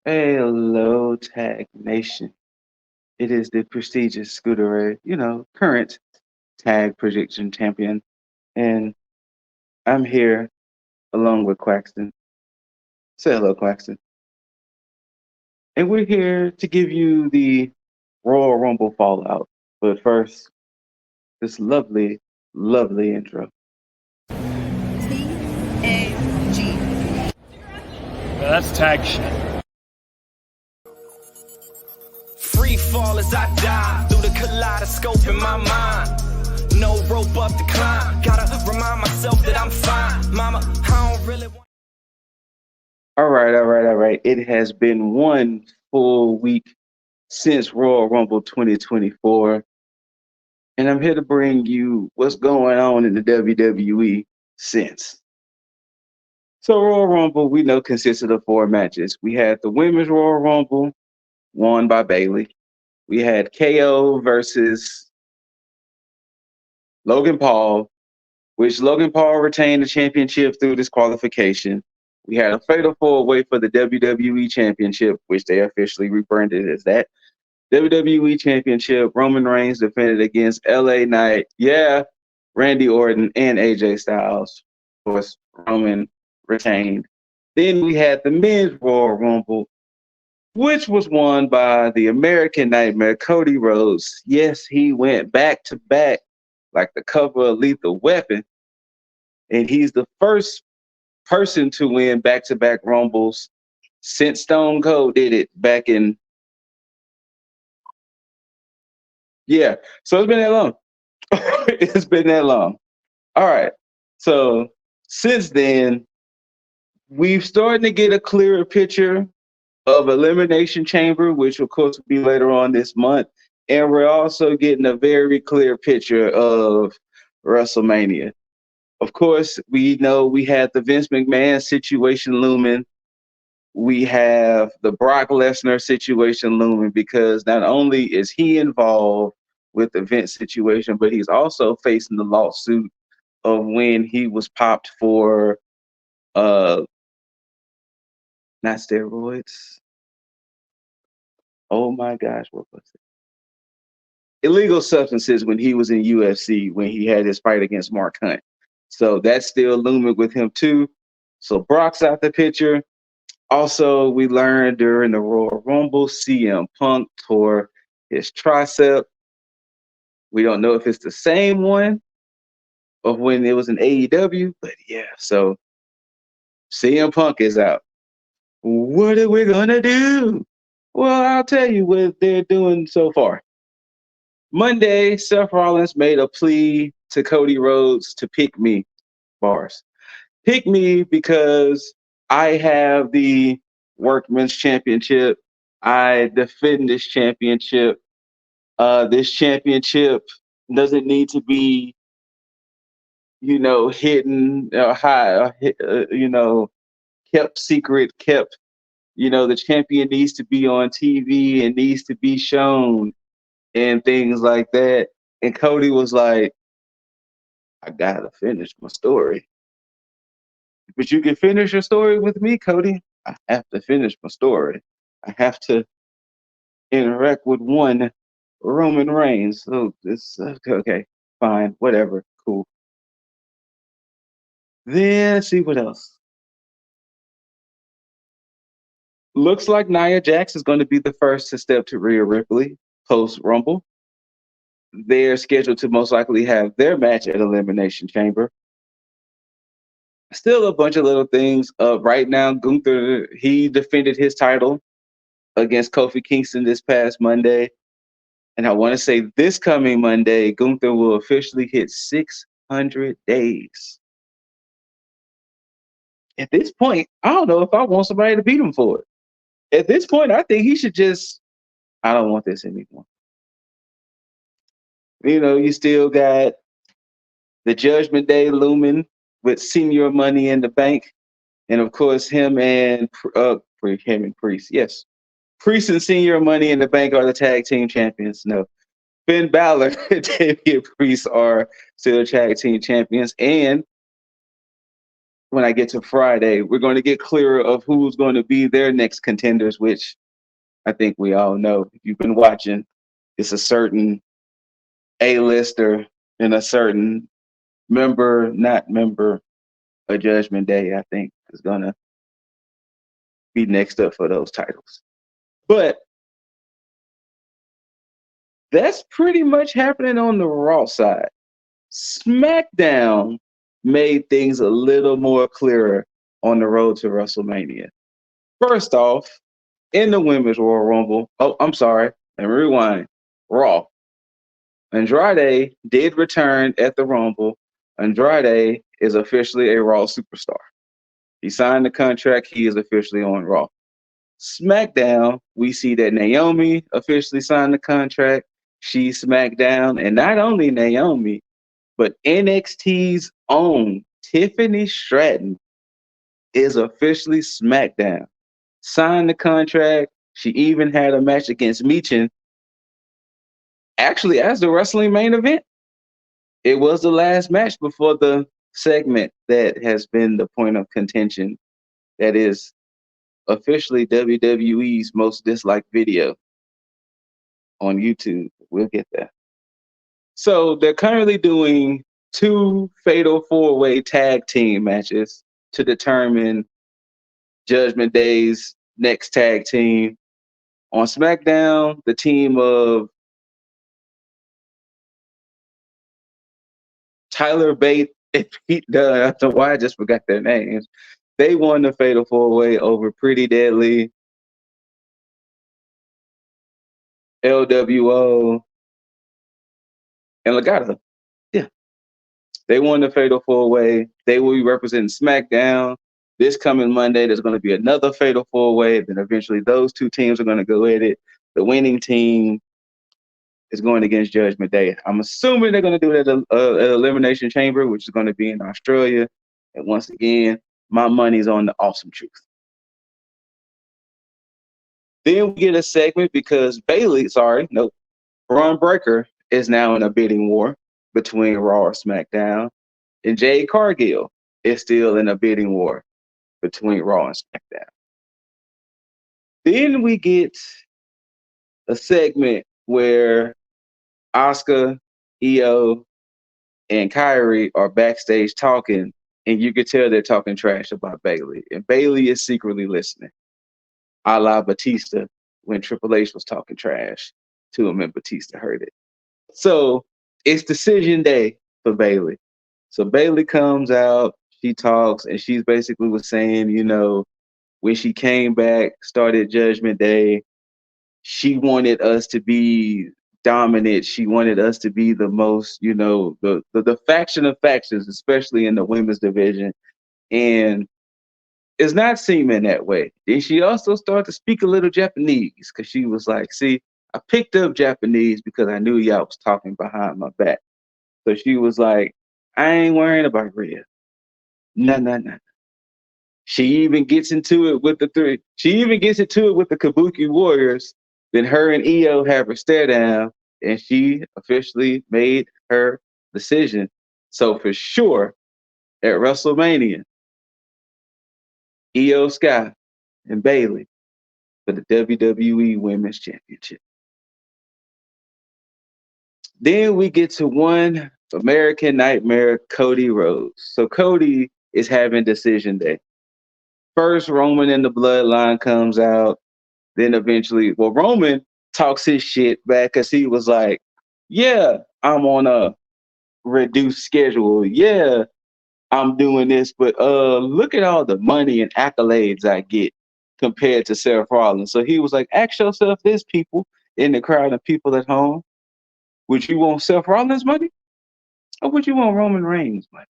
Hello, Tag Nation. It is the prestigious ScooterRay, current tag prediction champion. And I'm here along with Quaxton. Say hello, Quaxton. And we're here to give you the Royal Rumble fallout. But first, this lovely, lovely intro. T.A.G. That's tag shit. Free fall as I die through the kaleidoscope in my mind. No rope up to climb. Gotta remind myself that I'm fine. Mama, I don't really want. All right. It has been one full week since Royal Rumble 2024. And I'm here to bring you what's going on in the WWE since. So Royal Rumble, we know, consisted of 4 matches. We had the Women's Royal Rumble, won by Bayley. We had KO versus Logan Paul, which Logan Paul retained the championship through disqualification. We had a fatal 4-way for the WWE Championship, which they officially rebranded as that. WWE Championship, Roman Reigns defended against LA Knight, Randy Orton, and AJ Styles. Of course, Roman retained. Then we had the Men's Royal Rumble, which was won by the American Nightmare, Cody Rhodes. Yes, he went back to back like the cover of Lethal Weapon, and he's the first person to win back-to-back Rumbles since Stone Cold did it back in. Yeah, so it's been that long. It's been that long. All right. So since then, we've started to get a clearer picture of Elimination Chamber, which of course will be later on this month. And we're also getting a very clear picture of WrestleMania. Of course, we know we had the Vince McMahon situation looming. We have the Brock Lesnar situation looming because not only is he involved with the Vince situation, but he's also facing the lawsuit of when he was popped for not steroids. Oh my gosh, what was it? Illegal substances when he was in UFC when he had his fight against Mark Hunt. So that's still looming with him too. So Brock's out the picture. Also, we learned during the Royal Rumble, CM Punk tore his tricep. We don't know if it's the same one of when it was in AEW, but yeah, so CM Punk is out. What are we gonna do? Well, I'll tell you what they're doing so far. Monday, Seth Rollins made a plea to Cody Rhodes to pick me, bars. Pick me because I have the Workman's Championship. I defend this championship. This championship doesn't need to be, hidden, high, kept secret, kept. The champion needs to be on TV and needs to be shown and things like that. And Cody was like, I gotta finish my story. But you can finish your story with me, Cody. I have to finish my story. I have to interact with one Roman Reigns. So it's okay, fine, whatever, cool. Then let's see what else. Looks like Nia Jax is going to be the first to step to Rhea Ripley post Rumble. They're scheduled to most likely have their match at Elimination Chamber. Still a bunch of little things. Right now, Gunther, he defended his title against Kofi Kingston this past Monday. And I want to say this coming Monday, Gunther will officially hit 600 days. At this point, I don't know if I want somebody to beat him for it. At this point, I think he should just, I don't want this anymore. You still got the Judgment Day looming with Senior Money in the Bank. And of course, him and Priest. Yes. Priest and Senior Money in the Bank are the tag team champions. No. Finn Balor and Damian Priest are still tag team champions. And when I get to Friday, we're going to get clearer of who's going to be their next contenders, which I think we all know. If you've been watching, it's a certain A-lister and a certain not member of Judgment Day, I think, is going to be next up for those titles. But that's pretty much happening on the Raw side. SmackDown made things a little more clearer on the road to WrestleMania. First off, in the Women's Royal Rumble, I'm sorry, and rewind, Raw. Andrade did return at the Rumble. Andrade is officially a Raw superstar. He signed the contract. He is officially on Raw. SmackDown, we see that Naomi officially signed the contract. She's SmackDown. And not only Naomi, but NXT's own Tiffany Stratton is officially SmackDown. Signed the contract. She even had a match against Michin, actually as the wrestling main event. It was the last match before the segment that has been the point of contention. That is officially WWE's most disliked video on YouTube. We'll get there. So they're currently doing 2 fatal 4-way tag team matches to determine Judgment Day's next tag team. On SmackDown, the team of Tyler Bate and Pete Dunne, I don't know why I just forgot their names. They won the fatal 4-way over Pretty Deadly, LWO, and Legado. Yeah. They won the fatal 4-way. They will be representing SmackDown. This coming Monday, there's going to be another fatal 4-way. Then eventually those 2 teams are going to go at it. The winning team is going against Judgment Day. I'm assuming they're going to do it at Elimination Chamber, which is going to be in Australia. And once again, my money's on the Awesome Truth. Then we get a segment because Braun Breaker is now in a bidding war between Raw or SmackDown. And Jade Cargill is still in a bidding war between Raw and SmackDown. Then we get a segment where Asuka, Io, and Kyrie are backstage talking, and you could tell they're talking trash about Bayley. And Bayley is secretly listening, a la Batista when Triple H was talking trash to him and Batista heard it. So it's decision day for Bayley. So Bayley comes out, she talks, and she's basically was saying, when she came back, started Judgment Day, she wanted us to be dominant. She wanted us to be the most, the faction of factions, especially in the women's division. And it's not seeming that way. Then she also started to speak a little Japanese because she was like, see, I picked up Japanese because I knew y'all was talking behind my back. So she was like, I ain't worrying about Rhea. No. She even gets into it with the Kabuki Warriors. Then her and Io have her stare down, and she officially made her decision. So for sure, at WrestleMania, Io Sky and Bayley for the WWE Women's Championship. Then we get to one American Nightmare, Cody Rhodes. So Cody is having decision day. First, Roman and the Bloodline comes out. Then eventually, Roman talks his shit back because he was like, yeah, I'm on a reduced schedule. Yeah, I'm doing this, but look at all the money and accolades I get compared to Seth Rollins. So he was like, ask yourself this, people in the crowd and people at home. Would you want Seth Rollins money? Or would you want Roman Reigns money?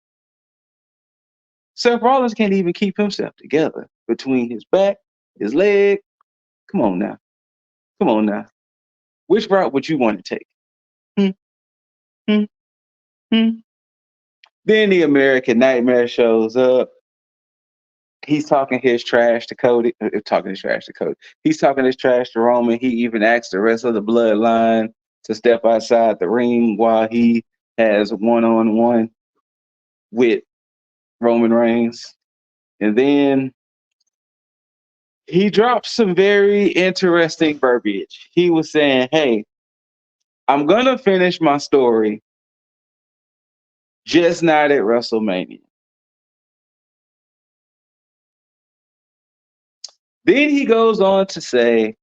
Seth Rollins can't even keep himself together between his back, his leg. Come on now. Which route would you want to take? Then the American Nightmare shows up. He's talking his trash to Cody. He's talking his trash to Roman. He even asked the rest of the Bloodline to step outside the ring while he has one-on-one with Roman Reigns. And then he dropped some very interesting verbiage. He was saying, hey, I'm going to finish my story, just not at WrestleMania. Then he goes on to say,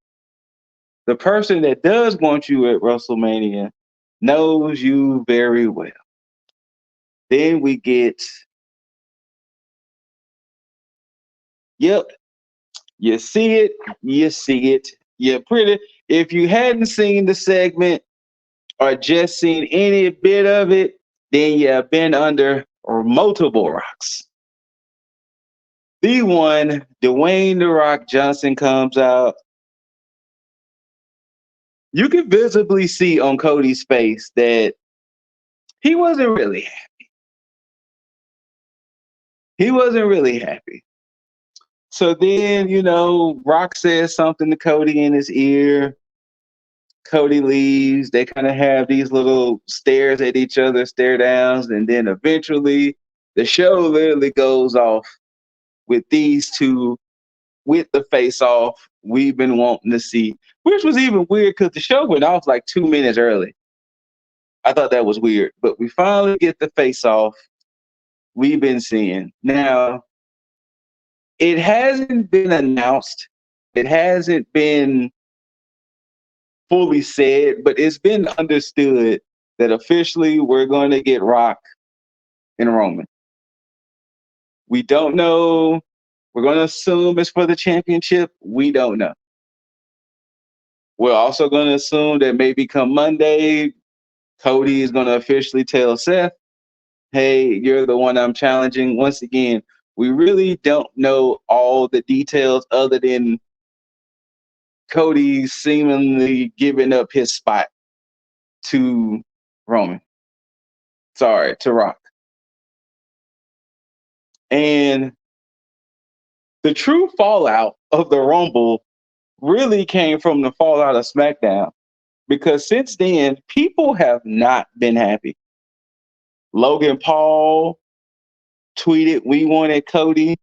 the person that does want you at WrestleMania knows you very well. Then we get, yep, you see it, you see it. You're pretty. If you hadn't seen the segment or just seen any bit of it, then you've been under multiple rocks. The one, Dwayne "The Rock" Johnson comes out. You can visibly see on Cody's face that he wasn't really happy. He wasn't really happy. So then, Rock says something to Cody in his ear. Cody leaves. They kind of have these little stares at each other, stare downs, and then eventually the show literally goes off with these two with the face off we've been wanting to see, which was even weird because the show went off like 2 minutes early. I thought that was weird, but we finally get the face off we've been seeing. Now, it hasn't been announced. It hasn't been fully said, but it's been understood that officially we're going to get Rock and Roman. We don't know. We're going to assume it's for the championship. We don't know. We're also going to assume that maybe come Monday, Cody is going to officially tell Seth, hey, you're the one I'm challenging. Once again, we really don't know all the details other than Cody seemingly giving up his spot to Roman. Sorry, to Rock. And the true fallout of the Rumble really came from the fallout of SmackDown, because since then, people have not been happy. Logan Paul tweeted, we wanted Cody.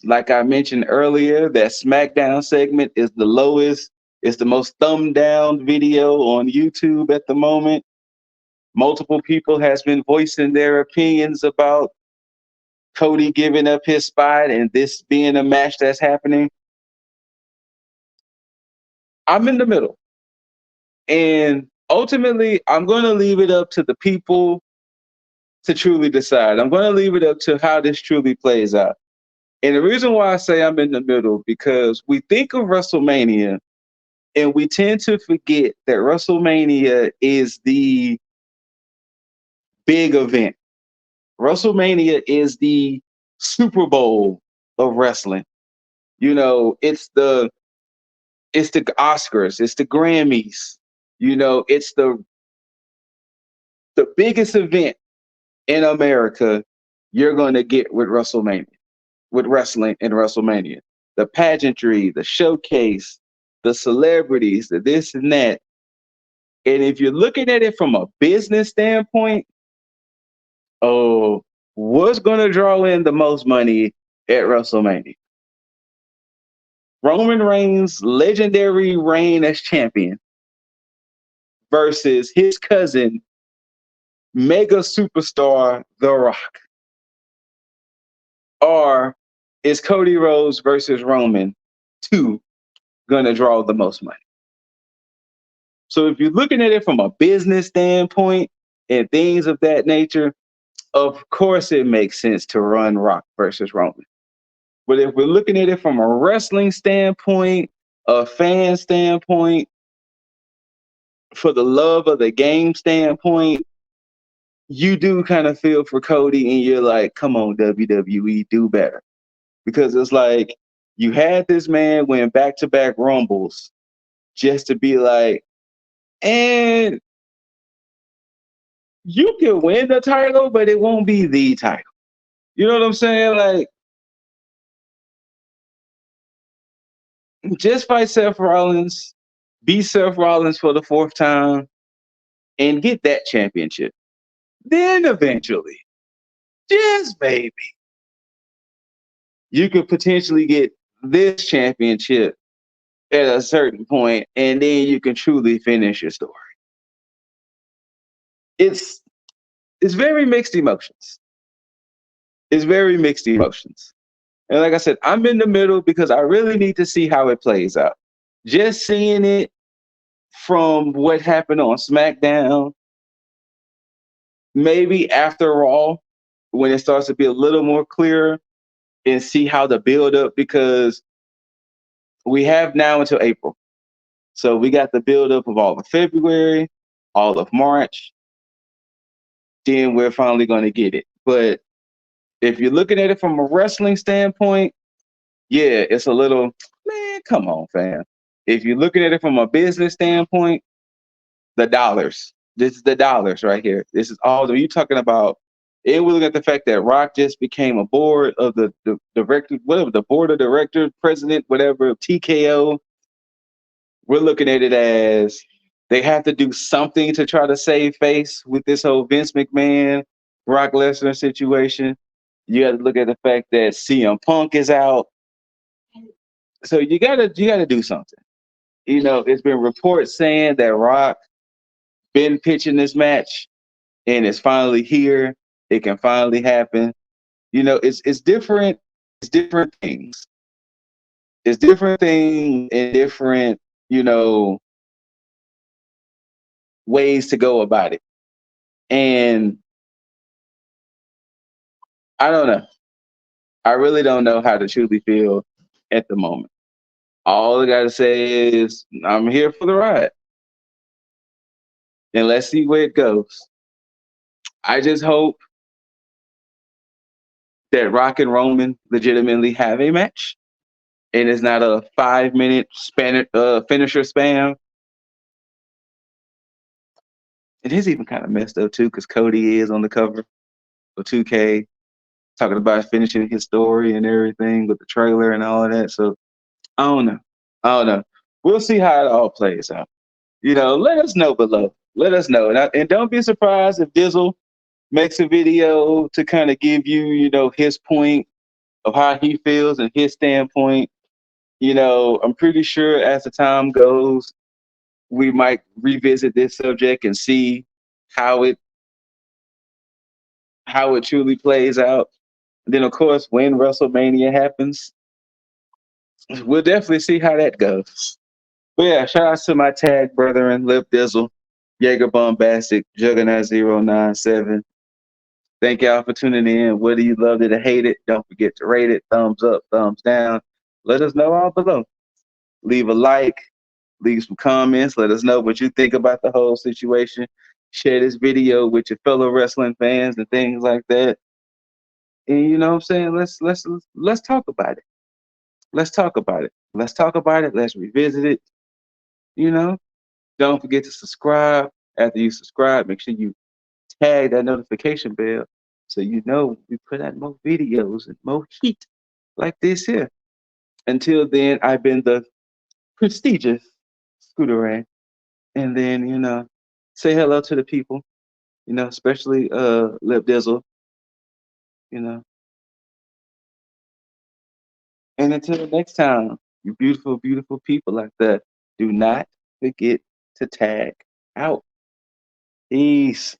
Like I mentioned earlier, that SmackDown segment is the lowest. It's the most thumbed down video on YouTube at the moment. Multiple people has been voicing their opinions about Cody giving up his spot and this being a match that's happening. I'm in the middle. And ultimately, I'm going to leave it up to the people to truly decide. I'm going to leave it up to how this truly plays out. And the reason why I say I'm in the middle, because we think of WrestleMania and we tend to forget that WrestleMania is the big event. WrestleMania is the Super Bowl of wrestling. It's the Oscars, it's the Grammys. It's the biggest event in America you're going to get with WrestleMania, with wrestling in WrestleMania. The pageantry, the showcase, the celebrities, the this and that. And if you're looking at it from a business standpoint, what's going to draw in the most money at WrestleMania? Roman Reigns' legendary reign as champion versus his cousin, mega superstar, The Rock. Or is Cody Rhodes versus Roman 2 going to draw the most money? So if you're looking at it from a business standpoint and things of that nature, of course it makes sense to run Rock versus Roman. But if we're looking at it from a wrestling standpoint, a fan standpoint, for the love of the game standpoint, you do kind of feel for Cody and you're like, come on, WWE, do better. Because it's like, you had this man win back-to-back Rumbles just to be like, and you can win the title, but it won't be the title. You know what I'm saying? Like, just fight Seth Rollins, beat Seth Rollins for the 4th time, and get that championship. Then eventually, just maybe, you could potentially get this championship at a certain point, and then you can truly finish your story. It's it's very mixed emotions. It's very mixed emotions. And like I said, I'm in the middle because I really need to see how it plays out. Just seeing it from what happened on SmackDown, maybe after all, when it starts to be a little more clear and see how the build up, because we have now until April. So we got the build up of all of February, all of March, then we're finally going to get it. But if you're looking at it from a wrestling standpoint, yeah, it's a little, man, come on, fam. If you're looking at it from a business standpoint, the dollars. This is the dollars right here. This is all that you're talking about. And we're looking at the fact that Rock just became a board of the director, whatever, the board of directors, president, whatever, TKO. We're looking at it as they have to do something to try to save face with this whole Vince McMahon, Brock Lesnar situation. You got to look at the fact that CM Punk is out. So you gotta do something. You know, it's been reports saying that Rock been pitching this match and it's finally here. It can finally happen. You know, it's different. It's different things. It's different things and different, you know, ways to go about it. And I don't know. I really don't know how to truly feel at the moment. All I gotta say is I'm here for the ride. And let's see where it goes. I just hope that Rock and Roman legitimately have a match, and it's not a 5 minute finisher spam. It is even kind of messed up too, because Cody is on the cover of 2K talking about finishing his story and everything with the trailer and all of that. So I don't know. I don't know. We'll see how it all plays out. You know, let us know below. Let us know, and don't be surprised if Dizzle makes a video to kind of give you, you know, his point of how he feels and his standpoint. You know, I'm pretty sure as the time goes, we might revisit this subject and see how it truly plays out. And then, of course, when WrestleMania happens, we'll definitely see how that goes. But yeah, shout out to my tag brethren, Lip Dizzle, Jaeger Bombastic, Juggernaut097. Thank y'all for tuning in. Whether you loved it or hate it, don't forget to rate it. Thumbs up, thumbs down. Let us know all below. Leave a like, leave some comments. Let us know what you think about the whole situation. Share this video with your fellow wrestling fans and things like that. And you know what I'm saying? Let's talk about it. Let's talk about it. Let's talk about it. Let's revisit it. You know, don't forget to subscribe. After you subscribe, make sure you tag that notification bell so you know we put out more videos and more heat like this here. Until then, I've been the prestigious ScooterRay. And then, you know, say hello to the people, you know, especially Lip Dizzle, you know. And until next time, you beautiful, beautiful people like that, do not forget to tag out. Peace.